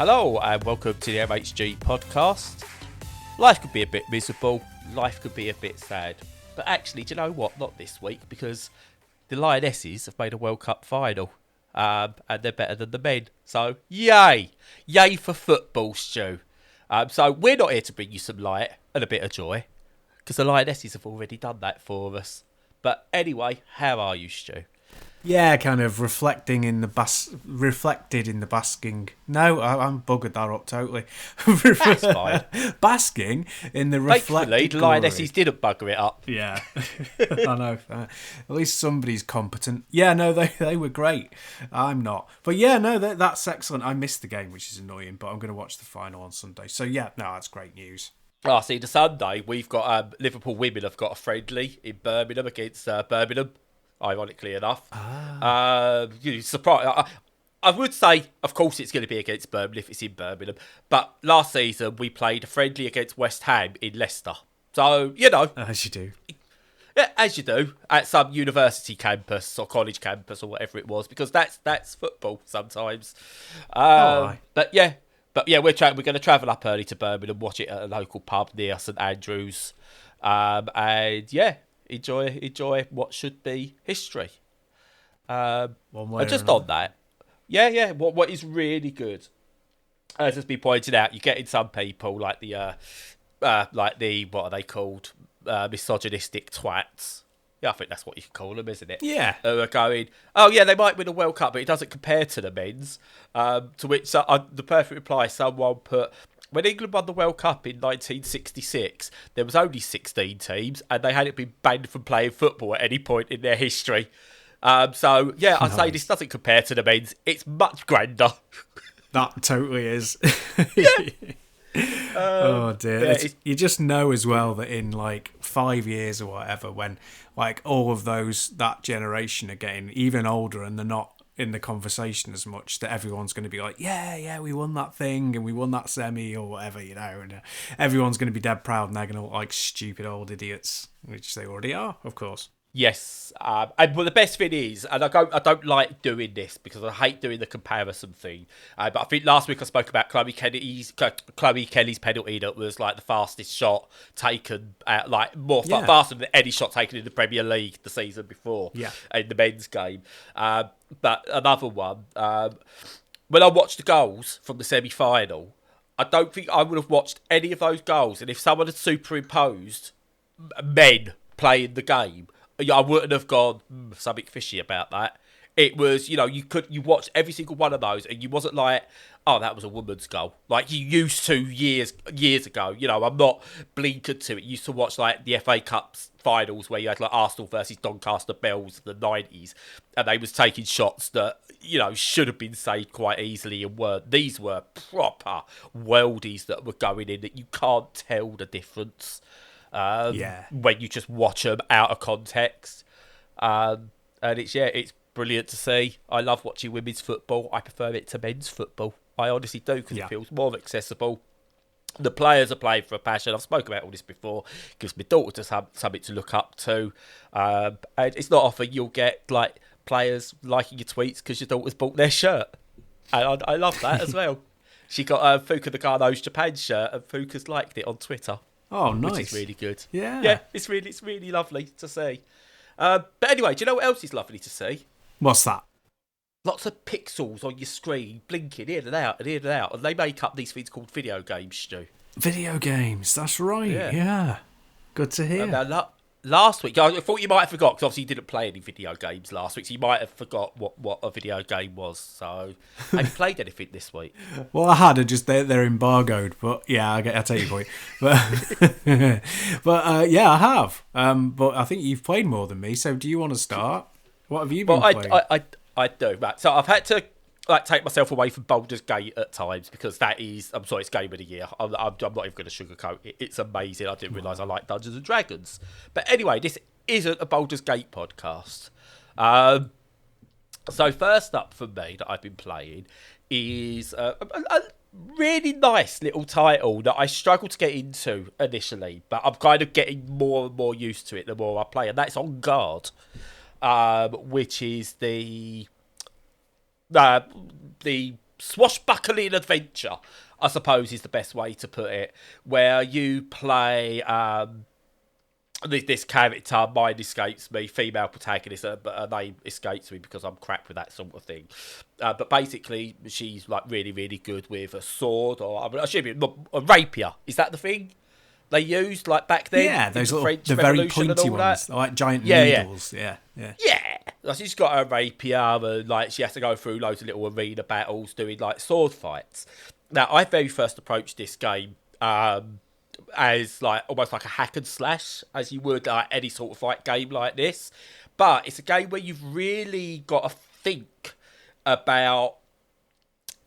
Hello and welcome to the MHG podcast. Life could be a bit miserable, life could be a bit sad. But actually, do you know what? Not this week, because the Lionesses have made a World Cup final. And they're better than the men. So, yay! Yay for football, Stu. So we're not here to bring you some light and a bit of joy, because the Lionesses have already done that for us. But anyway, how are you, Stu? Yeah, kind of reflected in the basking. No, I'm buggered that up totally. That's fine. Basking in the reflected Thankfully, the Lionesses didn't bugger it up. Yeah, I know. At least somebody's competent. Yeah, no, they were great. I'm not. But yeah, no, that's excellent. I missed the game, which is annoying, but I'm going to watch the final on Sunday. So yeah, no, that's great news. See, the Sunday, we've got Liverpool women have got a friendly in Birmingham against Birmingham, ironically enough. Surprise! I would say, of course, it's going to be against Birmingham if it's in Birmingham. But last season, we played a friendly against West Ham in Leicester. So, you know. As you do. Yeah, as you do, at some university campus or college campus or whatever it was, because that's football sometimes. Right. But yeah, we're going to travel up early to Birmingham, watch it at a local pub near St Andrews. And yeah, enjoy what should be history. One way and just or on that, yeah. What is really good, as has been pointed out, you're getting some people like the what are they called, misogynistic twats. Yeah, I think that's what you can call them, isn't it? Yeah. Who are going, oh yeah, they might win a World Cup, but it doesn't compare to the men's. To which the perfect reply, someone put, when England won the World Cup in 1966, there was only 16 teams, and they hadn't been banned from playing football at any point in their history. So, yeah, I'd say this doesn't compare to the men's. It's much grander. That totally is. Yeah. Oh dear. Yeah, you just know as well that in like 5 years or whatever, when like all of that generation are getting even older and they're not in the conversation as much, that everyone's going to be like, yeah, we won that thing and we won that semi or whatever, you know, and everyone's going to be dead proud and they're going to look like stupid old idiots, which they already are, of course. Yes, and well, the best thing is, and I don't like doing this because I hate doing the comparison thing. But I think last week I spoke about Chloe Kelly's penalty that was like the fastest shot taken, faster than any shot taken in the Premier League the season before. Yeah. In the men's game. But another one, when I watched the goals from the semi-final, I don't think I would have watched any of those goals, and if someone had superimposed men playing the game, I wouldn't have gone something fishy about that. It was, you watched every single one of those, and you wasn't like, oh, that was a woman's goal, like you used to years ago. I'm not blinkered to it. You used to watch like the FA Cup finals where you had like Arsenal versus Doncaster Bells in the 90s, and they was taking shots that should have been saved quite easily and weren't. These were proper worldies that were going in that you can't tell the difference. When you just watch them out of context, and it's brilliant to see. I love watching women's football. I prefer it to men's football. I honestly do, because it feels more accessible. The players are playing for a passion. I've spoken about all this before. It gives my daughter something to look up to, and it's not often you'll get like players liking your tweets because your daughter's bought their shirt, and I love that as well. She got Fuka Nagano's Japan shirt, and Fuka's liked it on Twitter. Oh, nice. Which is really good. Yeah, it's really lovely to see. But anyway, do you know what else is lovely to see? What's that? Lots of pixels on your screen, blinking in and out, and they make up these things called video games, Stu. Video games, that's right, yeah. Good to hear. Now, last week, I thought you might have forgot, because obviously you didn't play any video games last week, so you might have forgot what a video game was. So, have you played anything this week? Well, I had, they're embargoed, but yeah, I take your point. But yeah, I have. But I think you've played more than me, so do you want to start? What have you been playing? I do, right. So I've had to take myself away from Baldur's Gate at times, because it's Game of the Year. I'm not even going to sugarcoat it. It's amazing. I didn't realise I like Dungeons and Dragons. But anyway, this isn't a Baldur's Gate podcast. So first up for me that I've been playing is a really nice little title that I struggled to get into initially, but I'm kind of getting more and more used to it the more I play, and that's on Garde, which is the swashbuckling adventure, I suppose is the best way to put it, where you play this character, mine escapes me, female protagonist, but her name escapes me because I'm crap with that sort of thing. But basically, she's like really, really good with a sword, or I assume a rapier. Is that the thing they used like back then? Yeah, those the little, French the very Revolution pointy and all ones, that? like giant Yeah, needles. Yeah. Like, she's got a rapier, and like she has to go through loads of little arena battles, doing like sword fights. Now, I very first approached this game as like almost like a hack and slash, as you would like any sort of fight game like this. But it's a game where you've really got to think about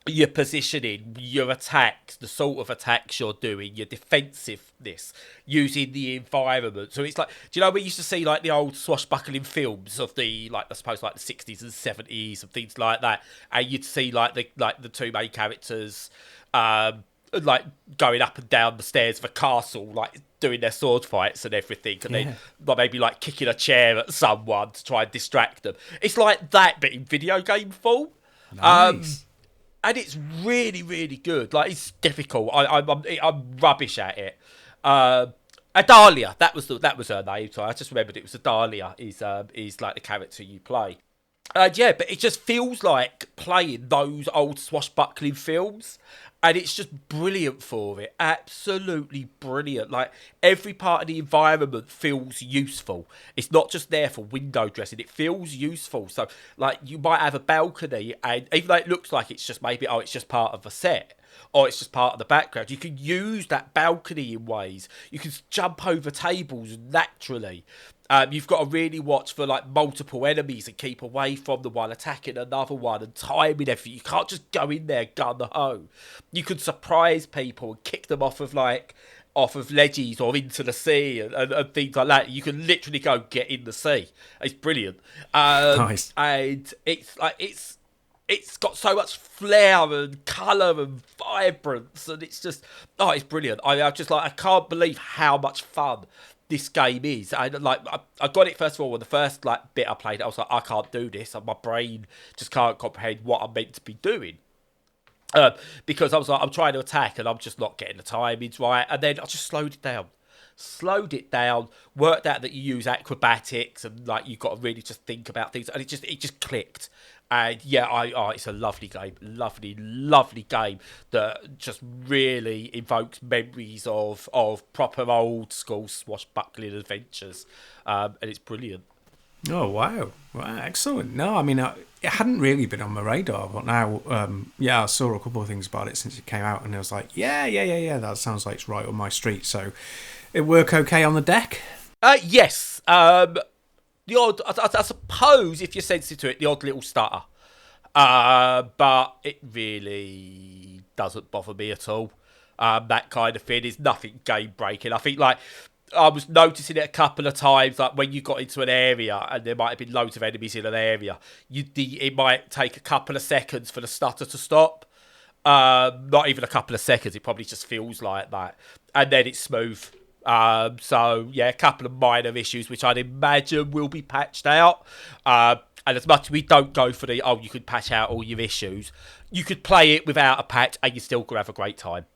your positioning, your attacks, the sort of attacks you're doing, your defensiveness, using the environment. So it's like, do you know we used to see like the old swashbuckling films of the like I suppose like the 60s and 70s and things like that, and you'd see like the two main characters like going up and down the stairs of a castle, like doing their sword fights and everything, and then maybe like kicking a chair at someone to try and distract them. It's like that, but in video game form. Nice. And it's really, really good. Like, it's difficult. I'm rubbish at it. Adalia, that was her name. So I just remembered it was Adalia. Is like the character you play. Yeah, but it just feels like playing those old swashbuckling films, and it's just brilliant for it. Absolutely brilliant. Like, every part of the environment feels useful. It's not just there for window dressing. It feels useful. So, like, you might have a balcony, and even though it looks like it's just maybe, it's just part of a set, or it's just part of the background, you can use that balcony in ways. You can jump over tables naturally. You've got to really watch for like multiple enemies and keep away from the one attacking another one, and timing everything. You can't just go in there gun ho. You can surprise people and kick them off of ledges or into the sea and things like that. You can literally go get in the sea. It's brilliant. Nice. And it's got so much flair and colour and vibrance, and it's just it's brilliant. I can't believe how much fun this game is. I got it first of all when the first bit I played. I was like, I can't do this. My brain just can't comprehend what I'm meant to be doing. Because I was like, I'm trying to attack and I'm just not getting the timings right. And then I just slowed it down, worked out that you use acrobatics and like you've got to really just think about things, and it just clicked. And yeah, it's a lovely game, lovely game that just really evokes memories of proper old school swashbuckling adventures, and it's brilliant. Oh wow, excellent. No, I mean it hadn't really been on my radar, but now I saw a couple of things about it since it came out, and I was like, yeah, that sounds like it's right on my street. So it work okay on the deck? Yes. The odd, I suppose, if you're sensitive to it, the odd little stutter. But it really doesn't bother me at all. That kind of thing is nothing game breaking. I think I was noticing it a couple of times, like when you got into an area and there might have been loads of enemies in an area, it might take a couple of seconds for the stutter to stop. Not even a couple of seconds. It probably just feels like that, and then it's smooth. So yeah, a couple of minor issues which I'd imagine will be patched out. And as much as we don't go for you could patch out all your issues, you could play it without a patch and you still could have a great time.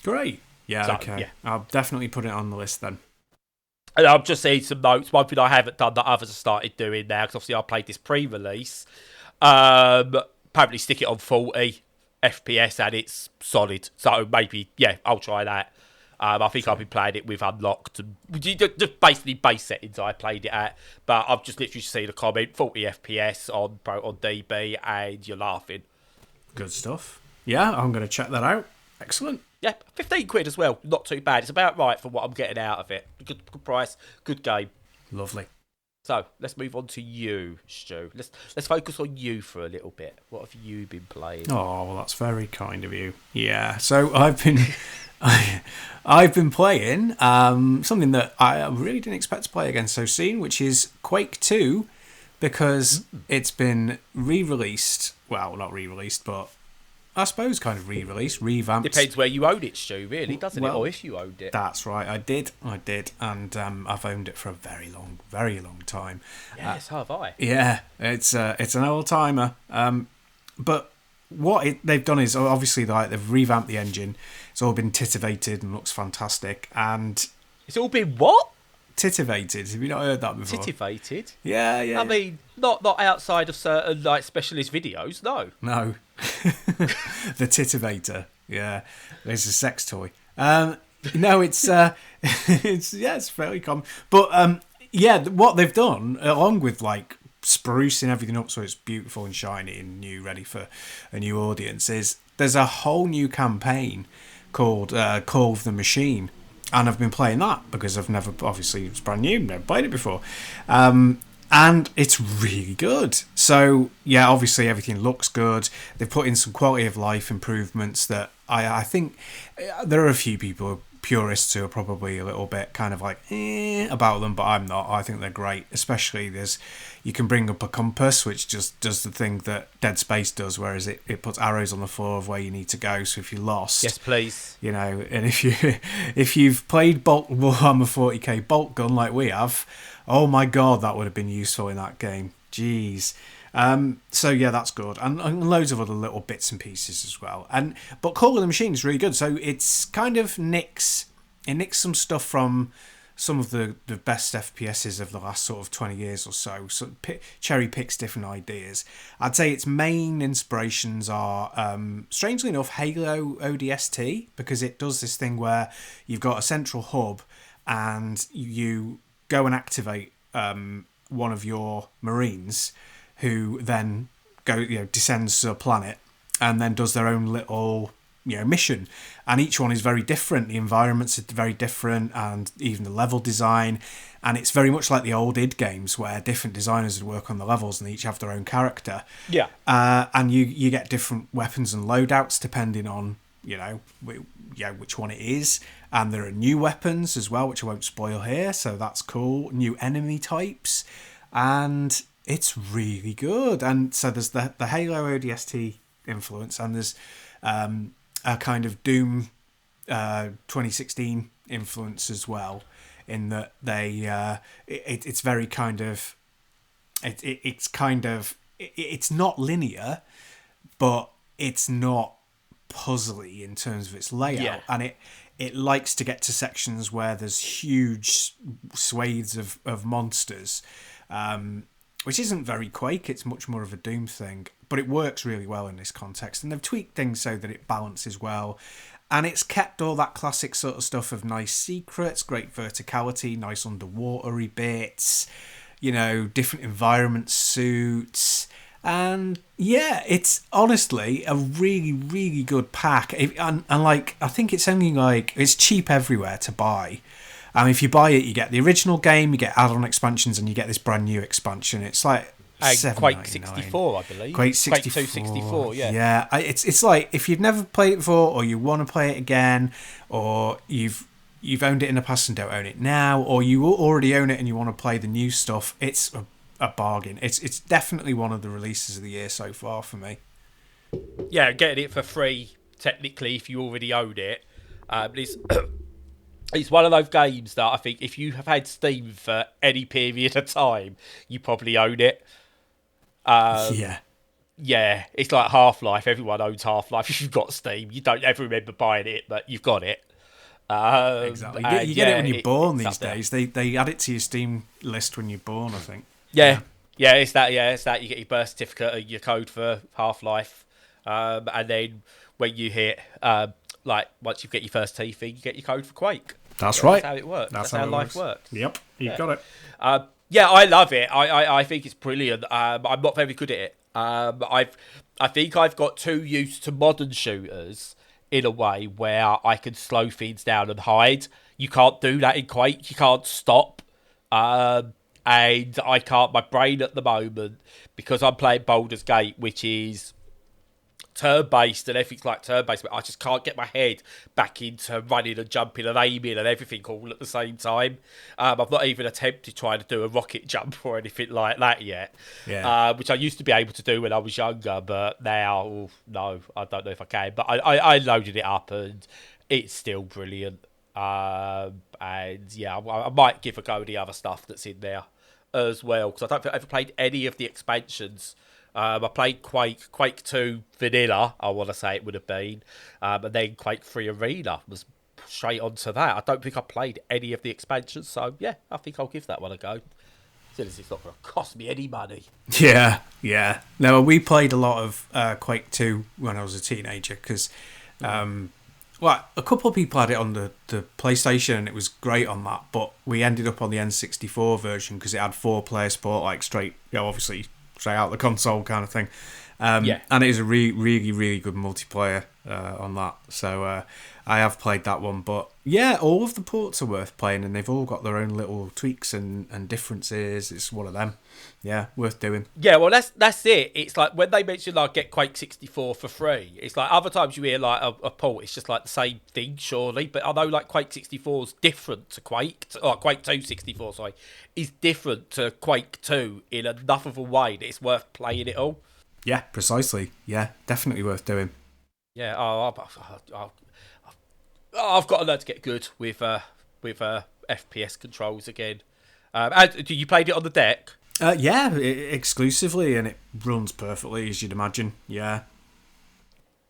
Great. Yeah, So, okay. yeah. I'll definitely put it on the list then. And I'm just seeing some notes. One thing I haven't done that others have started doing now, because obviously I played this pre-release. Apparently stick it on 40 FPS and it's solid. So maybe, yeah, I'll try that. I think I've been playing it with unlocked. Just basically base settings I played it at. But I've just literally seen a comment, 40 FPS on DB, and you're laughing. Good stuff. Yeah, I'm going to check that out. Excellent. Yeah, 15 quid as well. Not too bad. It's about right for what I'm getting out of it. Good price, good game. Lovely. So let's move on to you, Stu. Let's focus on you for a little bit. What have you been playing? Oh, well, that's very kind of you. Yeah, so I've been playing something that I really didn't expect to play again so soon, which is Quake II, because it's been re-released. Well, not re-released, but I suppose kind of re-released, revamped. Depends where you own it, Stu, really, doesn't it? Or if you owned it. That's right, I did, and I've owned it for a very long time. Yes, so have I. Yeah, it's an old timer. But they've done is obviously like they've revamped the engine. It's all been titivated and looks fantastic. And It's all been what? titivated. Have you not heard that before? Titivated? Yeah. I mean, not outside of certain like specialist videos, no. No. The titivator. Yeah. It's a sex toy. No, it's it's fairly common. But what they've done, along with like sprucing everything up so it's beautiful and shiny and new, ready for a new audience, is there's a whole new campaign called Call of the Machine. And I've been playing that because I've never, obviously it's brand new, never played it before. And it's really good. So, yeah, obviously everything looks good. They've put in some quality of life improvements that I think there are a few people, purists, who are probably a little bit kind of like about them, but I'm not. I think they're great. Especially you can bring up a compass, which just does the thing that Dead Space does, whereas it puts arrows on the floor of where you need to go. So if you're lost, Yes, please. you know, and if you've played Warhammer 40k Bolt Gun like we have, oh my god, that would have been useful in that game. Jeez. So yeah, that's good, and loads of other little bits and pieces as well. But Call of the Machine is really good. So it's kind of nicks some stuff from some of the best FPSs of the last sort of 20 years or so. So cherry picks different ideas. I'd say its main inspirations are, strangely enough, Halo ODST, because it does this thing where you've got a central hub and you go and activate one of your Marines, who then descends to a planet and then does their own little mission, and each one is very different. The environments are very different, and even the level design, and it's very much like the old id games where different designers would work on the levels and they each have their own character. And you get different weapons and loadouts depending on which one it is, and there are new weapons as well, which I won't spoil here, so that's cool. New enemy types, and it's really good. And so there's the Halo ODST influence, and there's a kind of Doom 2016 influence as well, in that they it's very kind of it's not linear, but it's not puzzly in terms of its layout, and it likes to get to sections where there's huge swathes of monsters, which isn't very Quake. It's much more of a Doom thing, but it works really well in this context, and they've tweaked things so that it balances well, and it's kept all that classic sort of stuff of nice secrets, great verticality, nice underwatery bits, different environment suits. And yeah, it's honestly a really, really good pack. And like, I think it's only it's cheap everywhere to buy. And if you buy it, you get the original game, you get add-on expansions, and you get this brand new expansion. It's like Quake 64, I believe. Quake 64. Quake 2 64, yeah. Yeah, it's like, if you've never played it before, or you want to play it again, or you've owned it in the past and don't own it now, or you already own it and you want to play the new stuff, it's a bargain. It's definitely one of the releases of the year so far for me. Yeah, getting it for free, technically, if you already own it. It's one of those games that I think if you have had Steam for any period of time, you probably own it. Yeah, it's like Half-Life. Everyone owns Half-Life. If you've got Steam, you don't ever remember buying it, but you've got it. Exactly. You get it when you're born these days. They add it to your Steam list when you're born, I think. Yeah, it's that. You get your birth certificate and your code for Half-Life, and then when you hit, once you get your first TV, you get your code for Quake. That's right. That's how it works. That's how life works. Yep, you've got it. I love it. I think it's brilliant. I'm not very good at it. I think I've got too used to modern shooters in a way where I can slow things down and hide. You can't do that in Quake. You can't stop. And I can't. My brain at the moment, because I'm playing Baldur's Gate, which is turn-based and everything's like turn-based, but I just can't get my head back into running and jumping and aiming and everything all at the same time. I've not even attempted trying to do a rocket jump or anything like that yet, which I used to be able to do when I was younger, but now, no, I don't know if I can. But I loaded it up and it's still brilliant. And yeah, I might give a go at the other stuff that's in there as well, because I don't think I've ever played any of the expansions I played Quake II Vanilla, I want to say it would have been, and then Quake 3 Arena was straight onto that. I don't think I played any of the expansions, so yeah, I think I'll give that one a go. Since it's not going to cost me any money. Yeah. No, we played a lot of Quake 2 when I was a teenager because, well, a couple of people had it on the PlayStation and it was great on that, but we ended up on the N64 version because it had 4-player support, like straight, obviously straight out the console kind of thing. And it is a really, really good multiplayer on that. So I have played that one, but yeah, all of the ports are worth playing, and they've all got their own little tweaks and differences. It's one of them. Yeah, worth doing. Yeah, well, that's it. It's like when they mention like get Quake 64 for free. It's like other times you hear like a port. It's just like the same thing, surely. But I know like Quake 64 is different to Quake, or Quake 2 64, sorry, is different to Quake 2 in enough of a way that it's worth playing it all. Yeah, precisely. Yeah, definitely worth doing. Yeah, I've got to learn to get good with FPS controls again. And you played it on the deck? Yeah, exclusively, and it runs perfectly, as you'd imagine. Yeah.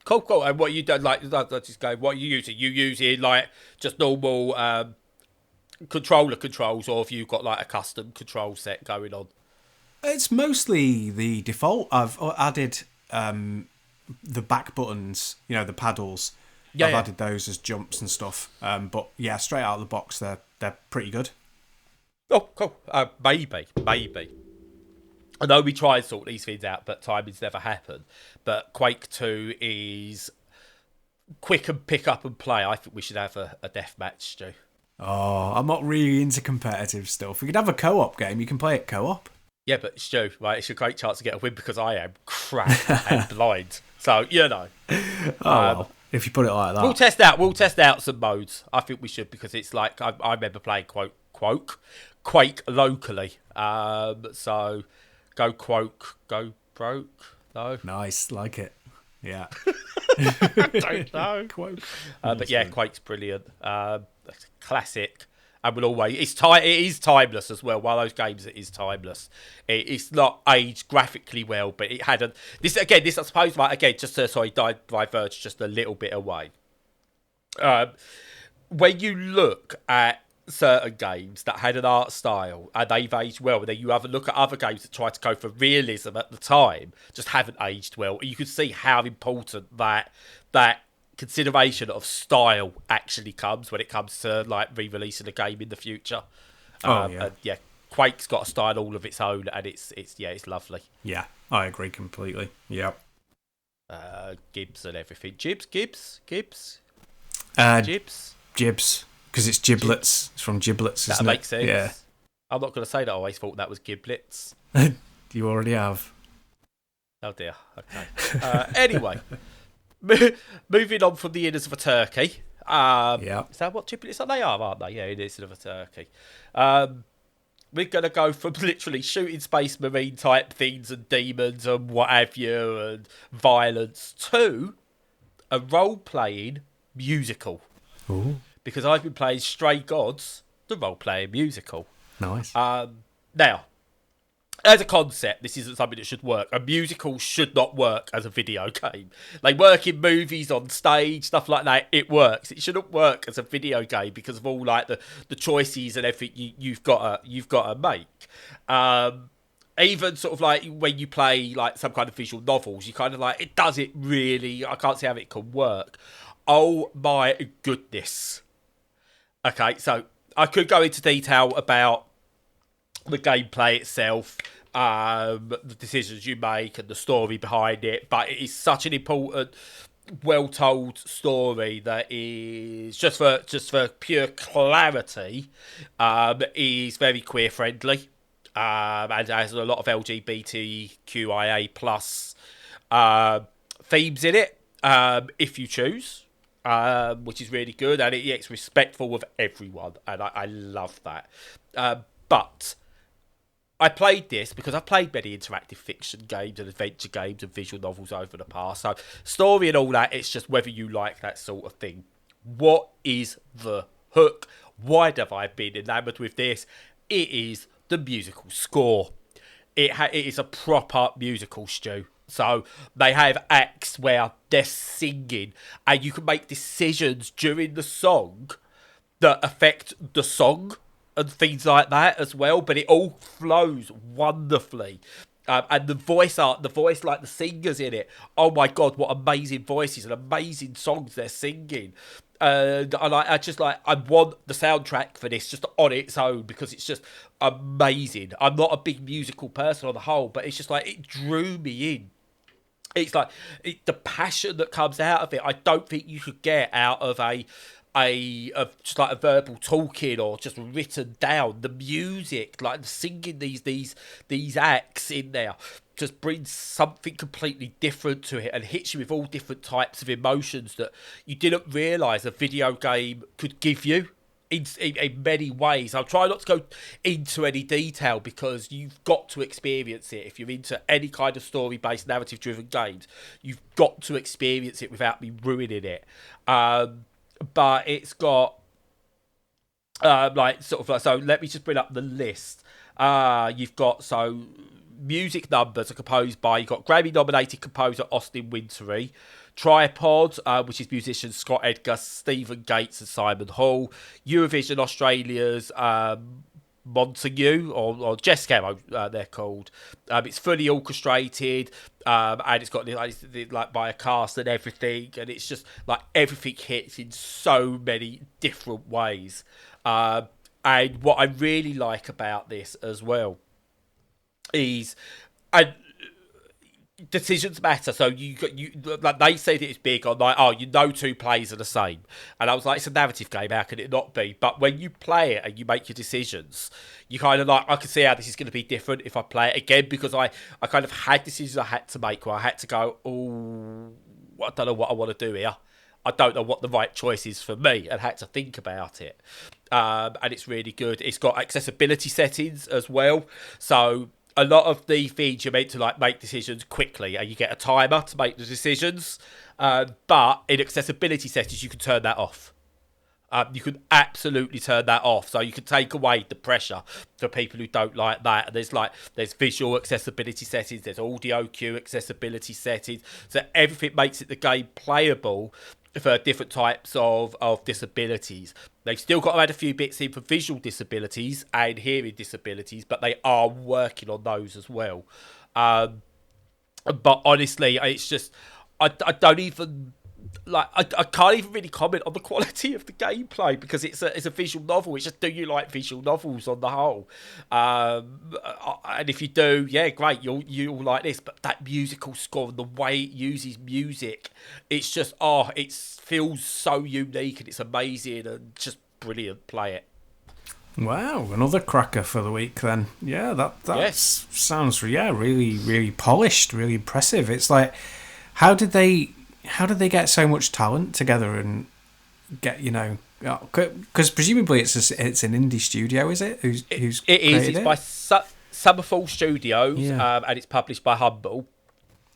Cool. And what you done? Like, just go. What are you using? You using like just normal controller controls, or have you got like a custom control set going on? It's mostly the default. I've added the back buttons, the paddles. I've added those as jumps and stuff. But yeah, straight out of the box, they're pretty good. Oh, cool. Maybe. I know we try and sort these things out, but timing's never happened. But Quake 2 is quick and pick up and play. I think we should have a death match, Stu. Oh, I'm not really into competitive stuff. We could have a co-op game. You can play it co-op. Yeah, but Stu, right, it's a great chance to get a win because I am crap and blind. So, well, if you put it like that. We'll test out some modes. I think we should, because it's like, I remember playing Quake locally. So, go Quoke, go broke. No? Nice, like it. Yeah. I don't know. Quoke. But yeah, Quake's brilliant. It's a classic. And will always, it is timeless as well. One of those games that is timeless. It's not aged graphically well, but it hadn't. This I suppose, like, again, just to diverge just a little bit away. When you look at certain games that had an art style and they've aged well, and then you have a look at other games that try to go for realism at the time, just haven't aged well. You can see how important that consideration of style actually comes when it comes to like re-releasing a game in the future. And yeah, Quake's got a style all of its own, and it's lovely. Yeah, I agree completely. Yeah. Gibbs and everything. Gibbs. Jibs, because it's giblets. It's from giblets. That isn't makes it? sense. Yeah. I'm not going to say that I always thought that was giblets. You already have. Oh dear. Okay. Anyway. Moving on from the innards of a turkey. Is that what giblets are? They are, aren't they? Yeah, innards of a turkey. We're going to go from literally shooting space marine type things and demons and what have you and violence to a role-playing musical. Ooh. Because I've been playing Stray Gods, the role-playing musical. Nice. Now, as a concept, this isn't something that should work. A musical should not work as a video game. They work in movies, on stage, stuff like that. It works. It shouldn't work as a video game because of all like the choices and everything you've got to make. Even sort of like when you play like some kind of visual novels, you kind of like, does it really? I can't see how it can work. Oh my goodness. Okay, so I could go into detail about the gameplay itself, the decisions you make and the story behind it, but it is such an important, well-told story that is, just for pure clarity, is very queer friendly, and has a lot of LGBTQIA plus themes in it, if you choose, which is really good, and it's respectful of everyone, and I love that. But I played this because I've played many interactive fiction games and adventure games and visual novels over the past. So story and all that, it's just whether you like that sort of thing. What is the hook? Why have I been enamoured with this? It is the musical score. it is a proper musical, Stu. So they have acts where they're singing, and you can make decisions during the song that affect the song and things like that as well. But it all flows wonderfully. And the voice, like the singers in it. Oh my god, what amazing voices and amazing songs they're singing. I want the soundtrack for this just on its own because it's just amazing. I'm not a big musical person on the whole, but it's just like it drew me in. It's like the passion that comes out of it. I don't think you could get out of just like a verbal talking or just written down. The music, like the singing these acts in there, just brings something completely different to it and hits you with all different types of emotions that you didn't realise a video game could give you. In many ways. I'll try not to go into any detail because you've got to experience it. If you're into any kind of story-based, narrative-driven games, you've got to experience it without me ruining it. But it's got so let me just bring up the list. You've got music numbers are composed by, you've got Grammy-nominated composer Austin Wintory, Tripod, which is musicians Scott Edgar, Stephen Gates and Simon Hall, Eurovision Australia's Montague or Jessica, they're called. It's fully orchestrated, and it's got like by a cast and everything, and it's just like everything hits in so many different ways. And what I really like about this as well is, and decisions matter. So you like they said it's big on like, oh, two plays are the same, and I was like, it's a narrative game, how can it not be? But when you play it and you make your decisions, you kind of like, I can see how this is going to be different if I play it again, because I kind of had decisions I had to make where I had to go, oh, I don't know what I want to do here. I don't know what the right choice is for me, and had to think about it. And it's really good. It's got accessibility settings as well, so a lot of the feeds you're meant to like make decisions quickly, and you get a timer to make the decisions. But in accessibility settings, you can turn that off. You can absolutely turn that off, so you can take away the pressure for people who don't like that. And there's visual accessibility settings, there's audio cue accessibility settings, so everything makes it the game playable for different types of disabilities. They've still got to add a few bits in for visual disabilities and hearing disabilities, but they are working on those as well. But honestly, it's just I don't even like I can't even really comment on the quality of the gameplay because it's a visual novel. It's just, do you like visual novels on the whole? And if you do, yeah, great, you'll like this. But that musical score and the way it uses music, it's just it feels so unique and it's amazing and just brilliant. Play it. Wow, another cracker for the week then. Yeah, that sounds really, really polished, really impressive. It's like, how did they get so much talent together and get, because presumably it's an indie studio, is it? Who's it is. It's by Summerfall Studios, and it's published by Humble.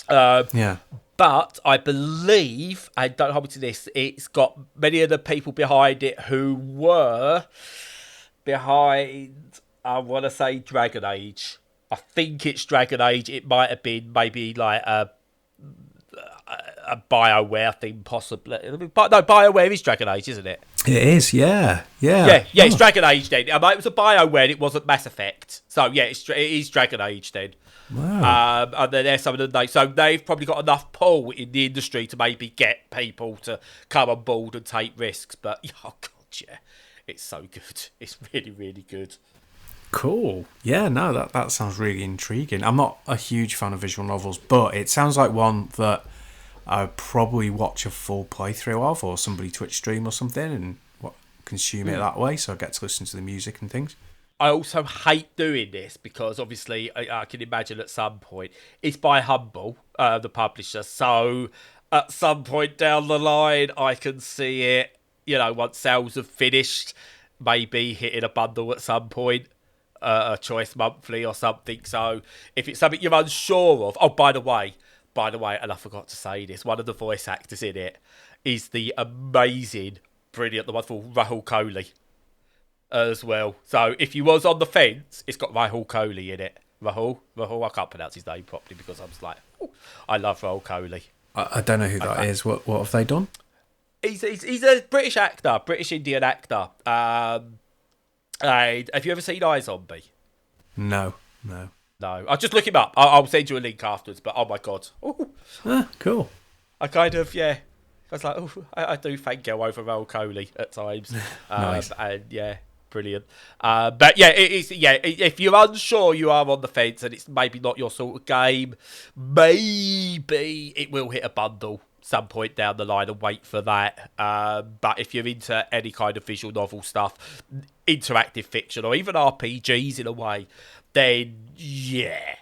But I believe, and don't hold me to this, it's got many of the people behind it who were behind, I want to say, Dragon Age. I think it's Dragon Age. It might have been maybe like a BioWare thing, possibly. But no, BioWare is Dragon Age, isn't it? It is, yeah. It's Dragon Age then. It was a BioWare and it wasn't Mass Effect. So yeah, it is Dragon Age then. Wow. And then there's some of them. So they've probably got enough pull in the industry to maybe get people to come on board and take risks. But oh god, yeah, it's so good. It's really, really good. Cool. Yeah, no, that sounds really intriguing. I'm not a huge fan of visual novels, but it sounds like one that I'd probably watch a full playthrough of, or somebody Twitch stream or something, and consume it that way, so I get to listen to the music and things. I also hate doing this because obviously I can imagine at some point it's by Humble, the publisher, so at some point down the line I can see it, once sales have finished, maybe hitting a bundle at some point. A choice monthly or something. So if it's something you're unsure of, by the way, and I forgot to say this, one of the voice actors in it is the amazing, brilliant, the wonderful Rahul Kohli as well. So if you was on the fence, it's got Rahul Kohli in it. Rahul. I can't pronounce his name properly because I was like, oh, I love Rahul Kohli. I don't know who that is. What have they done? He's a British actor, British Indian actor. And have you ever seen iZombie? No. No, I'll just look him up. I'll send you a link afterwards. But oh my god, Cool. I kind of I was like, I do thank you over Rahul Kohli at times. Nice. And yeah, brilliant. But yeah, it is. Yeah, if you're unsure, you are on the fence, and it's maybe not your sort of game. Maybe it will hit a bundle some point down the line, and wait for that. But if you're into any kind of visual novel stuff, interactive fiction, or even RPGs in a way, then yeah,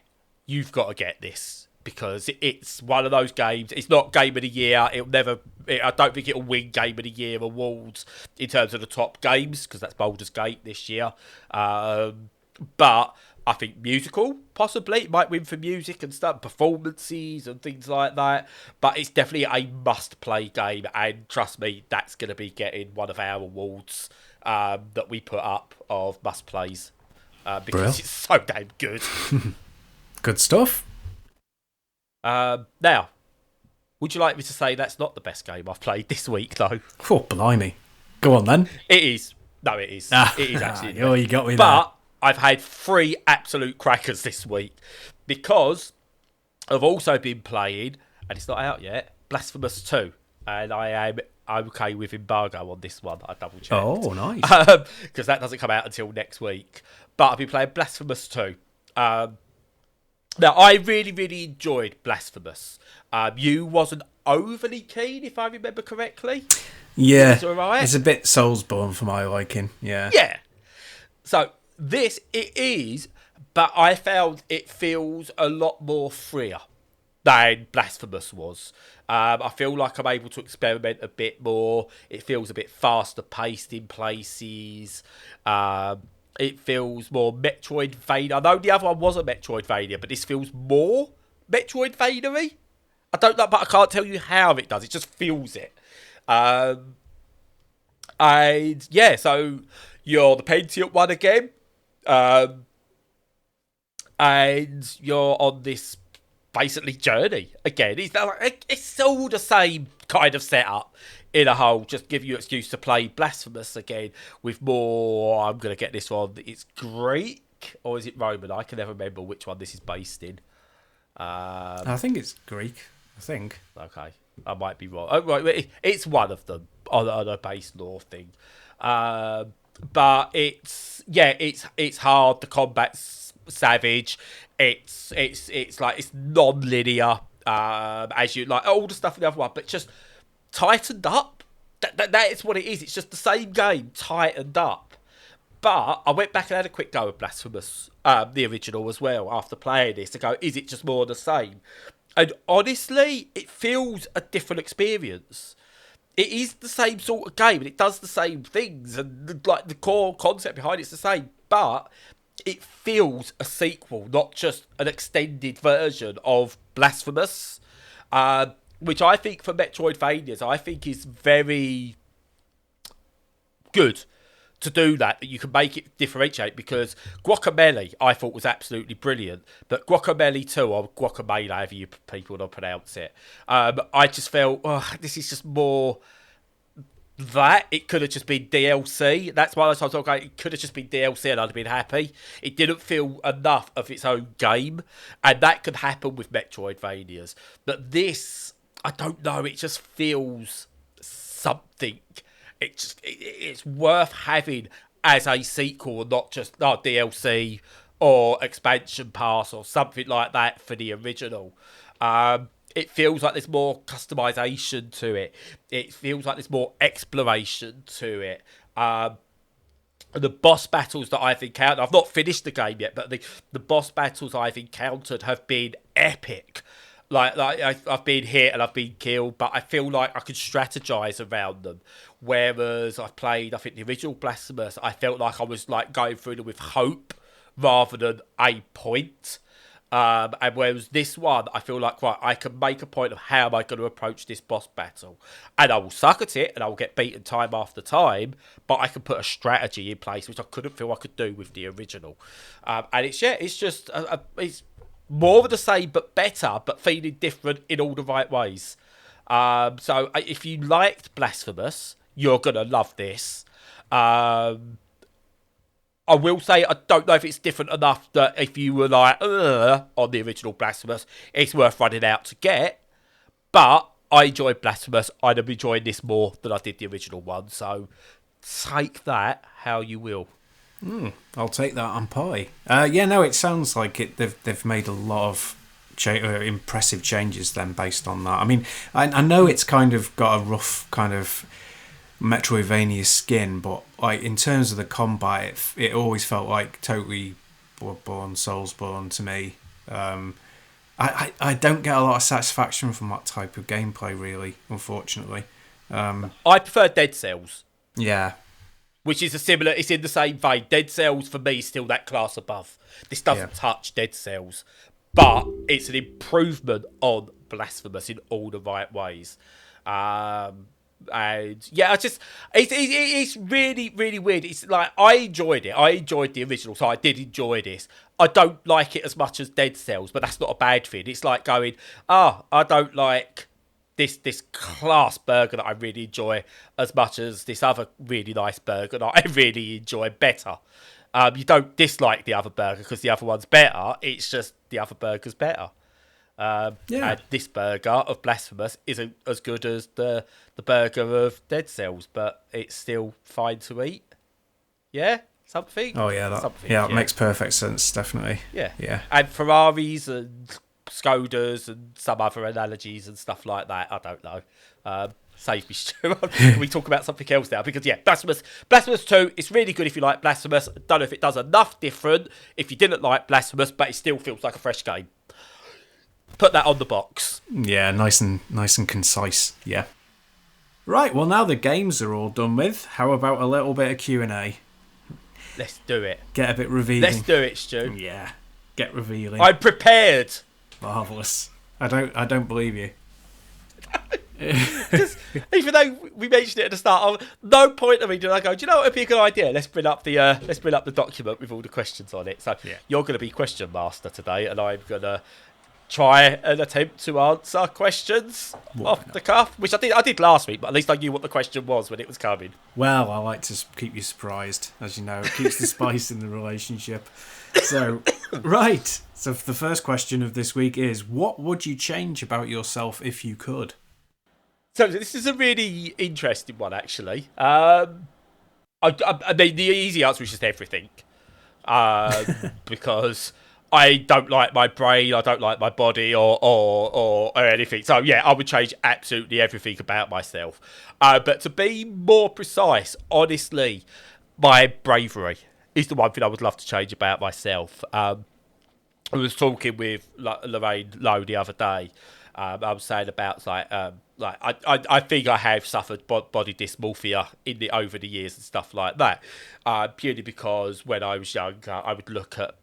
you've got to get this, because it's one of those games. It's not Game of the Year. I don't think it'll win Game of the Year awards in terms of the top games, because that's Baldur's Gate this year. But I think musical, possibly. It might win for music and stuff, performances and things like that. But it's definitely a must-play game. And trust me, that's going to be getting one of our awards that we put up of must-plays. Because it's so damn good. Good stuff. Now, would you like me to say that's not the best game I've played this week, though? Oh, blimey. Go on, then. It is. No, it is. It is actually. Oh, you got me there. But I've had 3 absolute crackers this week, because I've also been playing, and it's not out yet, Blasphemous 2. And I am okay with embargo on this one. I double checked. Oh, nice. Because that doesn't come out until next week. But I've been playing Blasphemous 2. Now, I really, really enjoyed Blasphemous. You wasn't overly keen, if I remember correctly. Yeah. It's all right. It's a bit Soulsborne for my liking. Yeah. Yeah. So, it is, but I found it feels a lot more freer than Blasphemous was. I feel like I'm able to experiment a bit more. It feels a bit faster paced in places. It feels more Metroidvania. I know the other one was a Metroidvania, but this feels more Metroidvania-y. I don't know, but I can't tell you how it does. It just feels it. And yeah, so you're the Pentient one again. And you're on this basically journey again. It's all the same kind of setup in a whole. Just give you an excuse to play Blasphemous again with more. I'm going to get this one. It's Greek, or is it Roman? I can never remember which one this is based in. I think it's Greek. I think. Okay, I might be wrong. Oh, right, it's one of them on a base lore thing. But it's hard. The combat's savage. It's like it's non-linear. As you like all the stuff in the other one, but just tightened up. That is what it is. It's just the same game tightened up. But I went back and had a quick go of Blasphemous, the original as well, after playing this, to go, is it just more of the same? And honestly, it feels a different experience. It is the same sort of game, and it does the same things, and like the core concept behind it's the same, but it feels a sequel, not just an extended version of Blasphemous, which I think for Metroidvanias, I think is very good to do that you can make it differentiate, because Guacamelee I thought was absolutely brilliant, but Guacamelee 2, or Guacamole, however you people don't pronounce it, I just felt, this is just more that. It could have just been DLC. That's why I was talking, it could have just been DLC and I'd have been happy. It didn't feel enough of its own game, and that could happen with Metroidvanias, but this, I don't know, it just feels something. It's worth having as a sequel, not just DLC or expansion pass or something like that for the original. It feels like there's more customization to it. It feels like there's more exploration to it. The boss battles that I've encountered, I've not finished the game yet, but the boss battles I've encountered have been epic. Like I've been hit and I've been killed, but I feel like I could strategize around them. Whereas I've played, I think, the original Blasphemous, I felt like I was like going through them with hope rather than a point. And whereas this one, I feel like, right, I can make a point of how am I going to approach this boss battle. And I will suck at it, and I will get beaten time after time, but I can put a strategy in place, which I couldn't feel I could do with the original. And it's just, it's more of the same, but better, but feeling different in all the right ways. So if you liked Blasphemous, you're going to love this. I will say I don't know if it's different enough that if you were like on the original Blasphemous, it's worth running out to get. But I enjoyed Blasphemous. I'd have enjoyed this more than I did the original one. So take that how you will. I'll take that on pie. No, it sounds like they've made a lot of impressive changes then based on that. I mean, I know it's kind of got a rough kind of Metroidvania skin, but like in terms of the combat, it always felt like totally Bloodborne, Soulsborne to me. I don't get a lot of satisfaction from that type of gameplay, really, unfortunately. I prefer Dead Cells. Yeah. Which is it's in the same vein. Dead Cells, for me, is still that class above. This doesn't touch Dead Cells, but it's an improvement on Blasphemous in all the right ways. And yeah, it's really, really weird. It's like, I enjoyed it. I enjoyed the original, so I did enjoy this. I don't like it as much as Dead Cells, but that's not a bad thing. It's like going, I don't like this class burger that I really enjoy as much as this other really nice burger that I really enjoy better. You don't dislike the other burger because the other one's better. It's just the other burger's better. And this burger of Blasphemous isn't as good as the burger of Dead Cells, but it's still fine to eat. Yeah? Something? Oh, yeah. It makes perfect sense, definitely. Yeah. And Ferraris and Skodas and some other analogies and stuff like that. I don't know. Save me, Stu. Can we talk about something else now? Because, Blasphemous 2, it's really good if you like Blasphemous. I don't know if it does enough different if you didn't like Blasphemous, but it still feels like a fresh game. Put that on the box. Yeah, nice and concise. Yeah. Right, well, now the games are all done with. How about a little bit of Q&A? Let's do it. Get a bit revealing. Let's do it, Stu. Yeah, get revealing. I'm prepared. Marvellous. I don't believe you. Even though we mentioned it at the start, no point of me did I go, do you know what would be a good idea? Let's bring up the document with all the questions on it. So you're going to be question master today, and I'm going to try and attempt to answer questions off the cuff, which I did last week, but at least I knew what the question was when it was coming. Well, I like to keep you surprised, as you know. It keeps the spice in the relationship. So, right. So the first question of this week is, what would you change about yourself if you could? So this is a really interesting one, actually. I mean, the easy answer is just everything. Because I don't like my brain, I don't like my body or anything. So, yeah, I would change absolutely everything about myself. But to be more precise, honestly, my bravery is the one thing I would love to change about myself. I was talking with Lorraine Lowe the other day. I was saying about I think I have suffered body dysmorphia over the years and stuff like that, purely because when I was younger, I would look at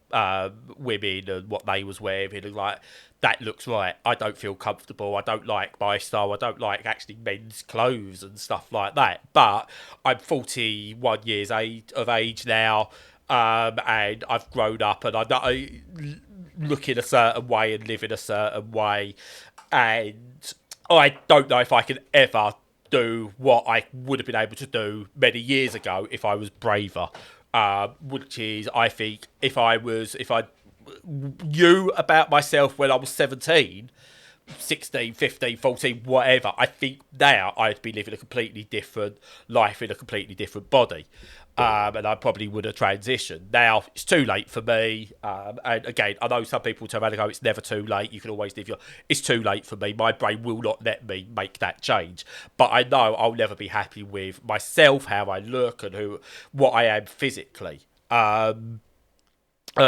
women and what they was wearing and like, that looks right. I don't feel comfortable. I don't like my style. I don't like actually men's clothes and stuff like that. But I'm 41 years of age now, and I've grown up, and I look in a certain way and live in a certain way. And I don't know if I can ever do what I would have been able to do many years ago if I was braver. Which is, I think, if I knew about myself when I was 17, 16, 15, 14, whatever, I think now I'd be living a completely different life in a completely different body. And I probably would have transitioned. Now, it's too late for me. And again, I know some people turn around and go, it's never too late. You can always live It's too late for me. My brain will not let me make that change. But I know I'll never be happy with myself, how I look, and what I am physically. And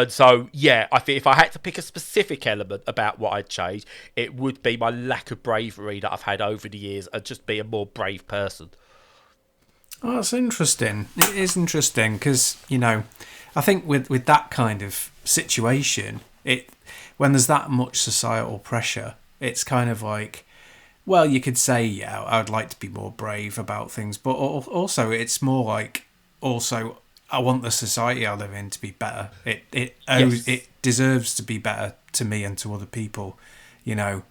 so, yeah, I think if I had to pick a specific element about what I'd change, it would be my lack of bravery that I've had over the years and just be a more brave person. Oh, that's interesting. It is interesting because, I think with that kind of situation, when there's that much societal pressure, it's kind of like, well, you could say, yeah, I would like to be more brave about things, but also it's more like, also, I want the society I live in to be better. It deserves to be better to me and to other people, you know.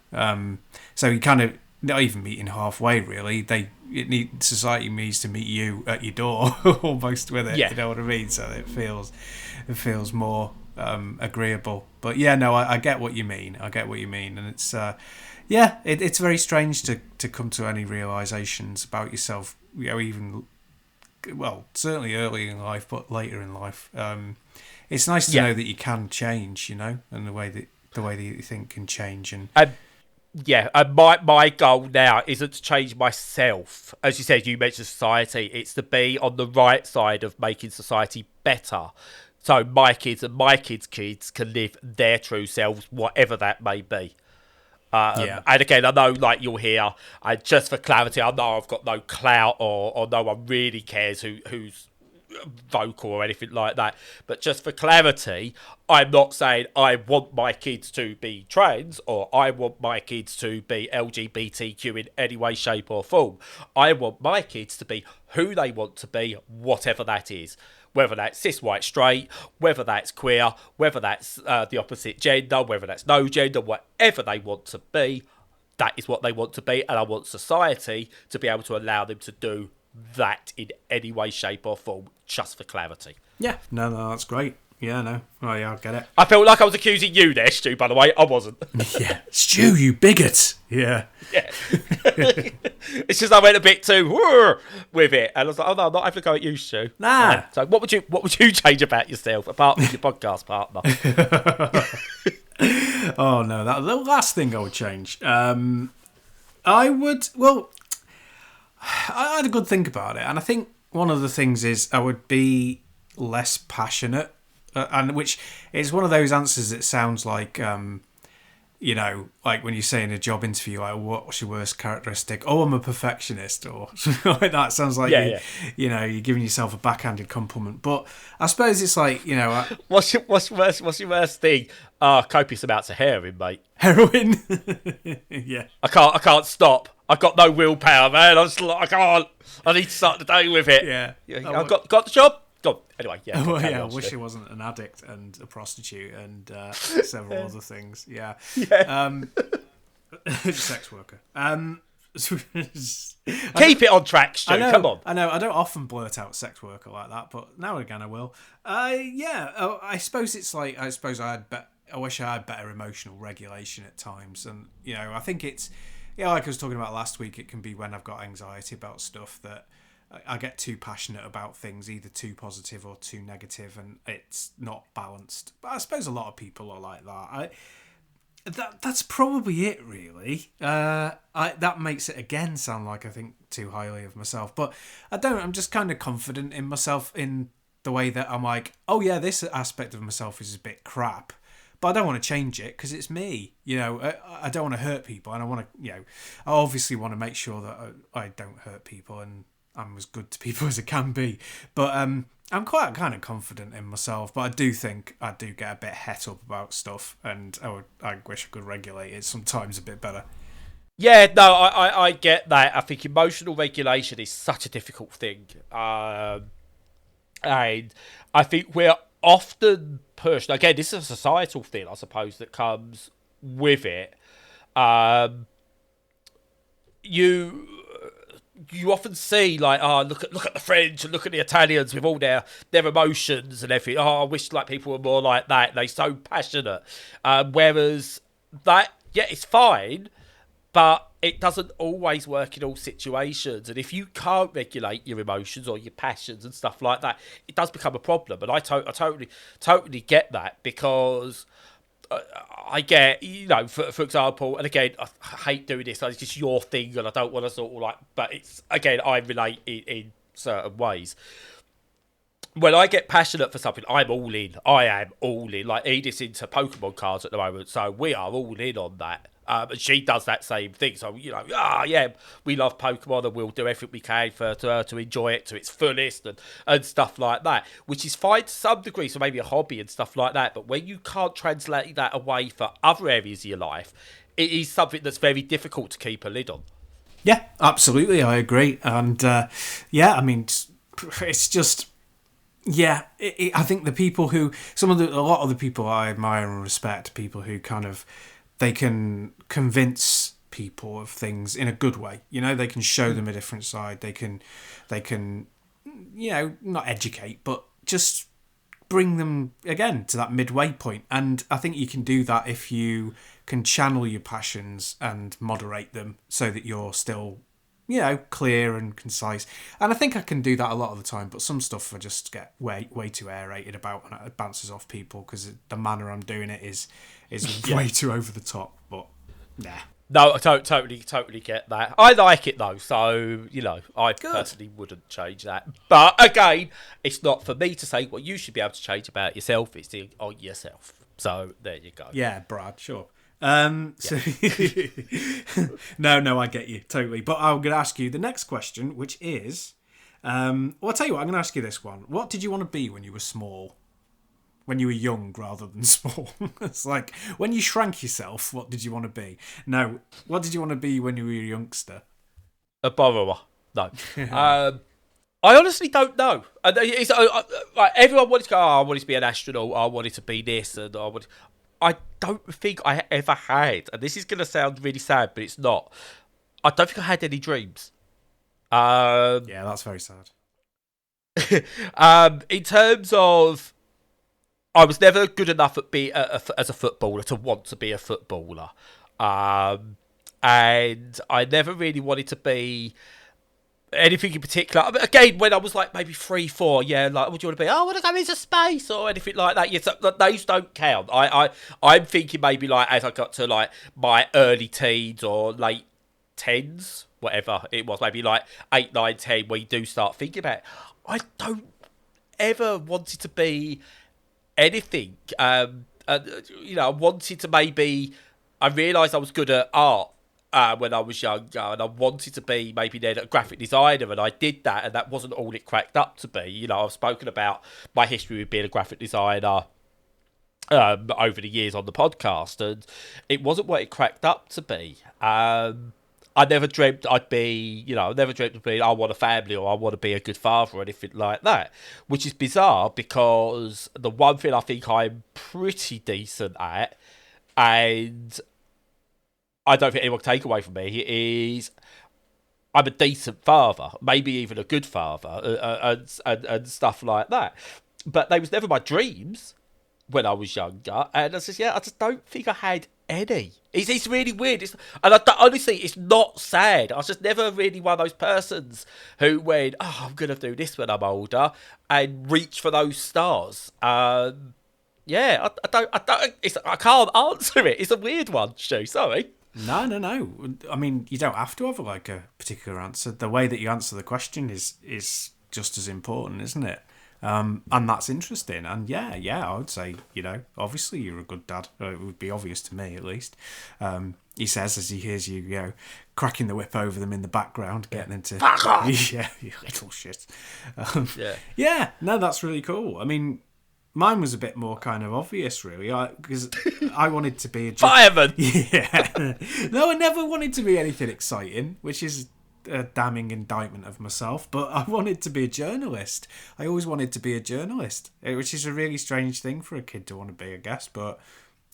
So you kind of not even meeting halfway, really. Society needs to meet you at your door almost with it. Yeah. You know what I mean? So it feels more agreeable. But yeah, no, I get what you mean. And it's it's very strange to come to any realizations about yourself. You know, even certainly early in life, but later in life. It's nice to know that you can change, you know, and the way that you think can change. And my goal now isn't to change myself. As you said, you mentioned society. It's to be on the right side of making society better. So my kids and my kids' kids can live their true selves, whatever that may be. And again, I know, like, you'll hear, just for clarity, I know I've got no clout or no one really cares who's vocal or anything like that. But just for clarity, I'm not saying I want my kids to be trans or I want my kids to be LGBTQ in any way, shape or form. I want my kids to be who they want to be, whatever that is. Whether that's cis, white, straight, whether that's queer, whether that's the opposite gender, whether that's no gender, whatever they want to be, that is what they want to be. And I want society to be able to allow them to do that in any way, shape or form, just for clarity. Yeah, no, that's great. Yeah, no. Oh, yeah, I get it. I felt like I was accusing you there, Stu, by the way. I wasn't. Yeah. Stu, you bigot. Yeah. Yeah. It's just I went a bit too with it. And I was like, oh, no, I'm not having to go at you, Stu. Nah. So what would you change about yourself, apart from your podcast partner? Oh, no. That the last thing I would change. I had a good think about it. And I think one of the things is I would be less passionate. And which is one of those answers that sounds like, you know, like when you say in a job interview, like, what's your worst characteristic? Oh, I'm a perfectionist, or something like that. Sounds like you know, you're giving yourself a backhanded compliment. But I suppose it's like, you know, what's your worst thing? Copious amounts of heroin, mate. Heroin. Yeah. I can't stop. I've got no willpower, man. I can't. I need to start the day with it. Yeah. I've got the job. God. Anyway, yeah. Well, yeah, I wish I wasn't an addict and a prostitute and several other things. Yeah. Sex worker. Keep it on track, Stu. Come on. I know. I don't often blurt out sex worker like that, but now and again I will. I suppose it's like I wish I had better emotional regulation at times, and you know, I think it's like I was talking about last week. It can be when I've got anxiety about stuff that I get too passionate about things, either too positive or too negative, and it's not balanced. But I suppose a lot of people are like that. That's probably it, really. That makes it again sound like I think too highly of myself, but I don't. I'm just kind of confident in myself in the way that I'm like, oh yeah, this aspect of myself is a bit crap, but I don't want to change it because it's me. You know, I don't want to hurt people, and I want to, you know, I obviously want to make sure that I don't hurt people and I'm as good to people as I can be. But I'm quite kind of confident in myself, but I do think I do get a bit het up about stuff, and I wish I could regulate it sometimes a bit better. Yeah, no, I get that. I think emotional regulation is such a difficult thing. And I think we're often pushed. Again, this is a societal thing, I suppose, that comes with it. You often see, like, look at the French and look at the Italians with all their emotions and everything. I wish like people were more like that. They're so passionate. Whereas that, it's fine, but it doesn't always work in all situations. And if you can't regulate your emotions or your passions and stuff like that, it does become a problem. And I totally get that, because I get, you know, for example, and again, I hate doing this, it's just your thing and I don't want to sort of like, but it's, again, I relate in certain ways. When I get passionate for something, I'm all in. I am all in. Like, Edith's into Pokemon cards at the moment, so we are all in on that. And she does that same thing. So, we love Pokemon and we'll do everything we can to enjoy it to its fullest and stuff like that, which is fine to some degree, so maybe a hobby and stuff like that. But when you can't translate that away for other areas of your life, it is something that's very difficult to keep a lid on. Yeah, absolutely, I agree. And I mean, it's just... Yeah, I think the people who... a lot of the people I admire and respect, people who kind of... They can convince people of things in a good way. You know, they can show them a different side. They can, not educate, but just bring them, again, to that midway point. And I think you can do that if you can channel your passions and moderate them so that you're still, clear and concise. And I think I can do that a lot of the time, but some stuff I just get way too aerated about and it bounces off people because the manner I'm doing it is way too over the top. But nah. No, I totally get that. I like it though, so I personally wouldn't change that. But again, it's not for me to say what you should be able to change about yourself. It's on yourself. So there you go. Yeah, Brad, sure. No, I get you totally. But I'm going to ask you the next question, which is, I'll tell you what. I'm going to ask you this one. What did you want to be when you were small? When you were young rather than small. It's like, when you shrank yourself, what did you want to be? No, what did you want to be when you were a youngster? A borrower. No. I honestly don't know. Everyone wanted to go, I wanted to be an astronaut, I wanted to be this, and I don't think I ever had, and this is going to sound really sad, but it's not. I don't think I had any dreams. Yeah, that's very sad. In terms of... I was never good enough at being as a footballer to want to be a footballer. And I never really wanted to be anything in particular. I mean, again, when I was like maybe 3, 4, what do you want to be? Oh, I want to go into space or anything like that. Yes, those don't count. I'm thinking maybe like as I got to like my early teens or late 10s, whatever it was, maybe like 8, 9, 10, where you do start thinking about it. I don't ever wanted to be anything. I wanted to maybe... I realised I was good at art when I was younger, and I wanted to be maybe then a graphic designer, and I did that, and that wasn't all it cracked up to be. I've spoken about my history with being a graphic designer over the years on the podcast, and it wasn't what it cracked up to be. I never dreamt I'd be, I want a family or I want to be a good father or anything like that, which is bizarre because the one thing I think I'm pretty decent at, and I don't think anyone can take away from me, is I'm a decent father, maybe even a good father, and stuff like that. But they was never my dreams when I was younger, and I said, I just don't think I had any. It's really weird. Honestly, it's not sad. I was just never really one of those persons who went, I'm going to do this when I'm older, and reach for those stars. I can't answer it. It's a weird one, Stu. Sorry. No. I mean, you don't have to have like a particular answer. The way that you answer the question is just as important, isn't it? And that's interesting. And yeah, I would say, obviously you're a good dad. It would be obvious to me, at least. He says as he hears you, cracking the whip over them in the background, getting into... Fuck off! Yeah, you little shit. Yeah, no, that's really cool. I mean, mine was a bit more kind of obvious, really, because I wanted to be a... Fireman! Yeah. No, I never wanted to be anything exciting, which is... a damning indictment of myself, but I wanted to be a journalist. I always wanted to be a journalist, which is a really strange thing for a kid to want to be, I guess, but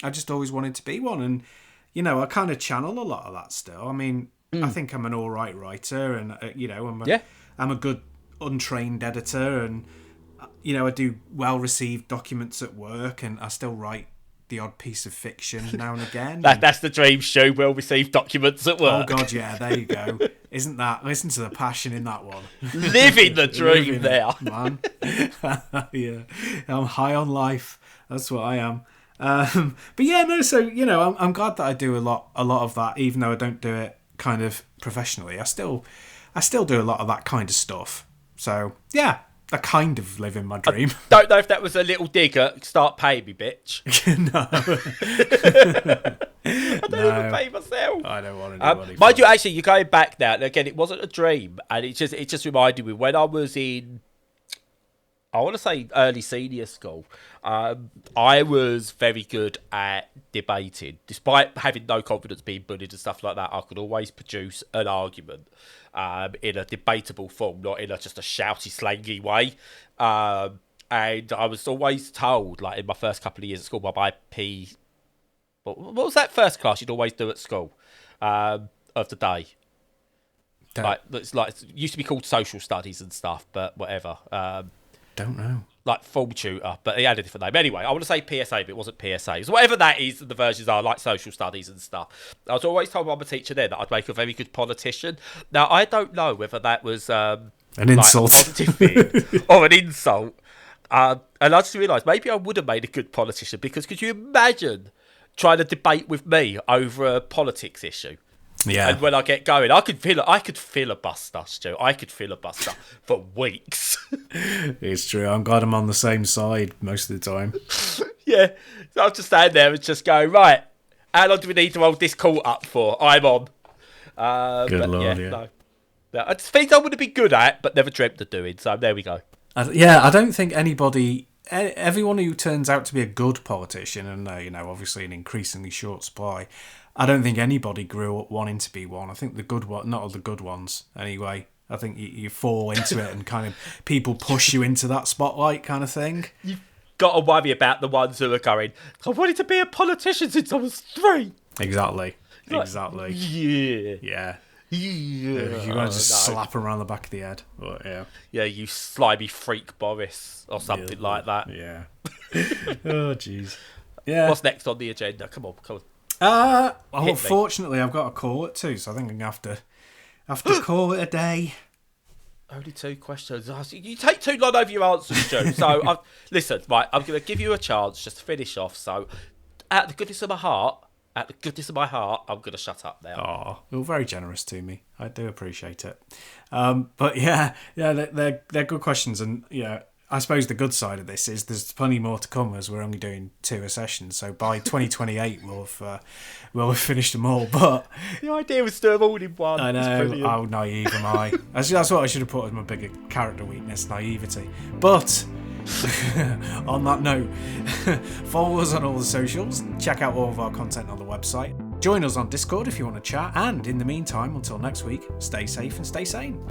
I just always wanted to be one. And I kind of channel a lot of that still. I mean, I think I'm an all right writer, and I'm a good untrained editor, and I do well received documents at work, and I still write the odd piece of fiction now and again. That's the dream, show well received documents at work. Oh god, yeah, there you go. Isn't that... Listen to the passion in that one. Living the dream there, man. Yeah, I'm high on life. That's what I am. But yeah, no. So I'm glad that I do a lot of that, even though I don't do it kind of professionally. I still do a lot of that kind of stuff. So yeah. I kind of live in my dream. I don't know if that was a little dig at start paying me, bitch. No. I don't even pay myself. I don't want anybody. Mind you, actually, you're going back now. And again, it wasn't a dream, and it just reminded me when I was in, I want to say early senior school. I was very good at debating, despite having no confidence, being bullied and stuff like that. I could always produce an argument in a debatable form, not in just a shouty, slangy way. And I was always told, like in my first couple of years at school, by my P. What was that first class you'd always do at school of the day? It used to be called social studies and stuff, but whatever. Don't know. Like form tutor, but he had a different name. Anyway, I want to say PSA, but it wasn't PSA. So whatever that is, the versions are like social studies and stuff. I was always told by my teacher then that I'd make a very good politician. Now, I don't know whether that was an insult, a positive thing or an insult. And I just realised maybe I would have made a good politician, because could you imagine trying to debate with me over a politics issue? Yeah. And when I get going, I could filibuster, Stu. I could filibuster for weeks. It's true. I'm glad I'm on the same side most of the time. Yeah. So I'll just stand there and just go, right, how long do we need to hold this court up for? I'm on. Good Lord, yeah. No. It's things I would have been good at, but never dreamt of doing. So there we go. I don't think anybody... Everyone who turns out to be a good politician, and obviously an increasingly short supply, I don't think anybody grew up wanting to be one. I think the good one, not all the good ones anyway. I think you fall into it and kind of people push you into that spotlight kind of thing. You've got to worry about the ones who are going, I wanted to be a politician since I was 3. Exactly. Like, exactly. Yeah. Yeah. Yeah. You want to just slap him around the back of the head. But, yeah. Yeah, you slimy freak Boris or something like that. Yeah. Oh, jeez. Yeah. What's next on the agenda? Come on. Unfortunately, I've got a call at 2, so I think I'm going to have to call it a day. Only 2 questions. You take too long over your answers, Joe. So, listen, right, I'm going to give you a chance just to finish off. So, out of the goodness of my heart, I'm going to shut up now. Oh, you're very generous to me. I do appreciate it. But yeah, they're good questions, and yeah, I suppose the good side of this is there's plenty more to come, as we're only doing 2 a session. So by 2028, we'll have finished them all. But the idea was to do them all in one. I know. How naive am I? That's what I should have put as my bigger character weakness: naivety. But on that note, follow us on all the socials. Check out all of our content on the website. Join us on Discord if you want to chat. And in the meantime, until next week, stay safe and stay sane.